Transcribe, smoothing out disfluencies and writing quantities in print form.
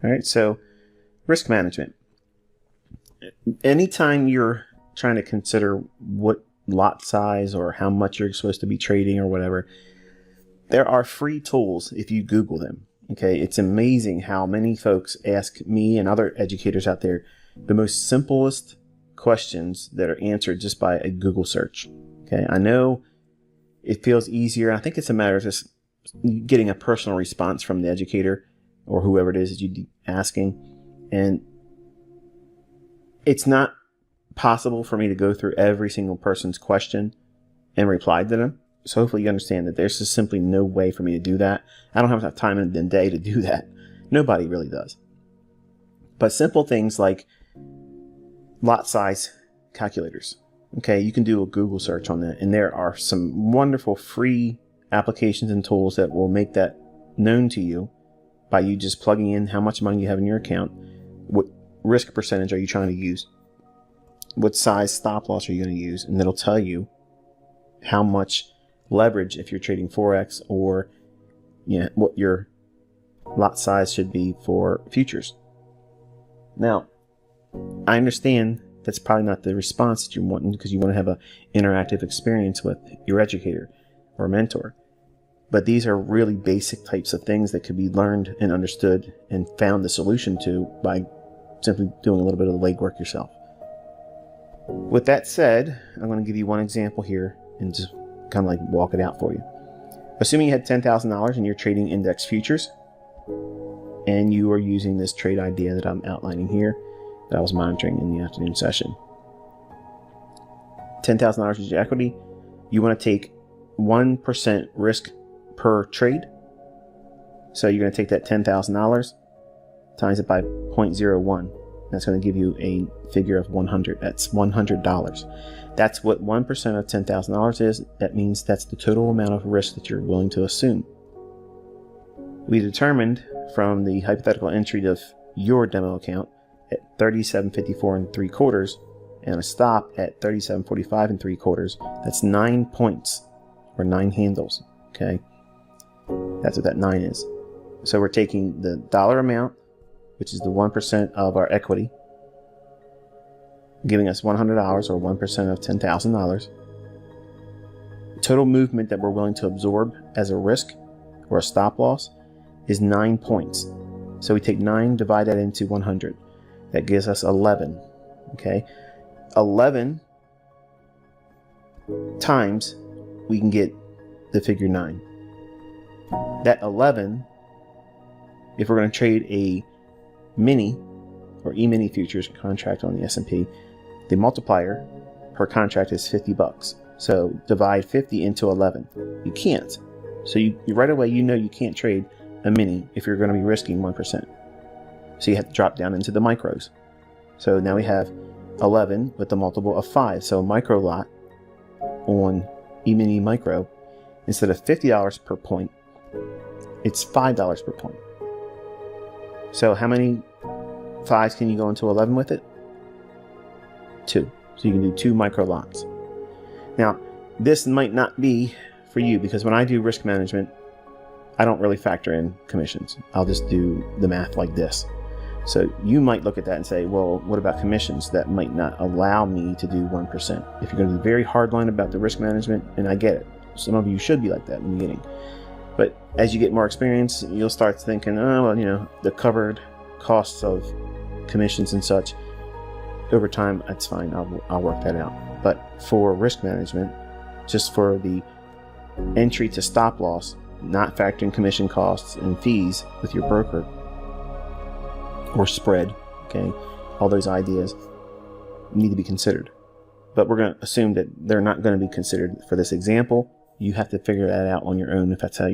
All right, so risk management. Anytime you're trying to consider what lot size or how much you're supposed to be trading or whatever, there are free tools if you Google them. Okay, it's amazing how many folks ask me and other educators out there the most simplest questions that are answered just by a Google search. Okay, I know it feels easier. I think it's a matter of just getting a personal response from the educator or whoever it is that you're asking. And it's not possible for me to go through every single person's question and reply to them. So hopefully you understand that there's just simply no way for me to do that. I don't have enough time in the day to do that. Nobody really does. But simple things like lot size calculators. Okay, you can do a Google search on that, and there are some wonderful free applications and tools that will make that known to you by you just plugging in how much money you have in your account, what risk percentage are you trying to use, what size stop loss are you going to use, and it'll tell you how much leverage, if you're trading Forex, or what your lot size should be for futures. Now, I understand that's probably not the response that you're wanting, because you want to have an interactive experience with your educator or mentor. But these are really basic types of things that could be learned and understood and found the solution to by simply doing a little bit of the legwork yourself. With that said, I'm going to give you one example here and just kind of like walk it out for you. Assuming you had $10,000 and you're trading index futures, and you are using this trade idea that I'm outlining here that I was monitoring in the afternoon session. $10,000 is your equity. You want to take 1% risk per trade. So you're going to take that $10,000, times it by 0.01. That's going to give you a figure of 100. That's $100. That's what 1% of $10,000 is. That means that's the total amount of risk that you're willing to assume. We determined from the hypothetical entry of your demo account at 37.54 3/4 and a stop at 37.45 3/4. That's 9 points or 9 handles. Okay, that's what that 9 is. So we're taking the dollar amount, which is the 1% of our equity, giving us $100 or 1% of $10,000. Total movement that we're willing to absorb as a risk or a stop loss is 9 points. So we take 9, divide that into 100. That gives us 11. Okay, 11 times we can get the figure 9. That 11, if we're going to trade a mini or E-mini futures contract on the S&P, the multiplier per contract is $50. So divide 50 into 11. You can't. So you right away you can't trade a mini if you're going to be risking 1%. So you have to drop down into the micros. So now we have 11 with the multiple of 5. So a micro lot on E-mini micro, instead of $50 per point, it's $5 per point. So how many 5s can you go into 11 with it? 2. So you can do 2 micro lots. Now, this might not be for you, because when I do risk management, I don't really factor in commissions. I'll just do the math like this. So you might look at that and say, well, what about commissions? That might not allow me to do 1%. If you're going to be very hardline about the risk management, and I get it, some of you should be like that in the beginning. But as you get more experience, you'll start thinking, oh, well, the covered costs of commissions and such, over time, that's fine. I'll work that out. But for risk management, just for the entry to stop loss, not factoring commission costs and fees with your broker or spread, okay, all those ideas need to be considered. But we're going to assume that they're not going to be considered for this example. You have to figure that out on your own if that's how you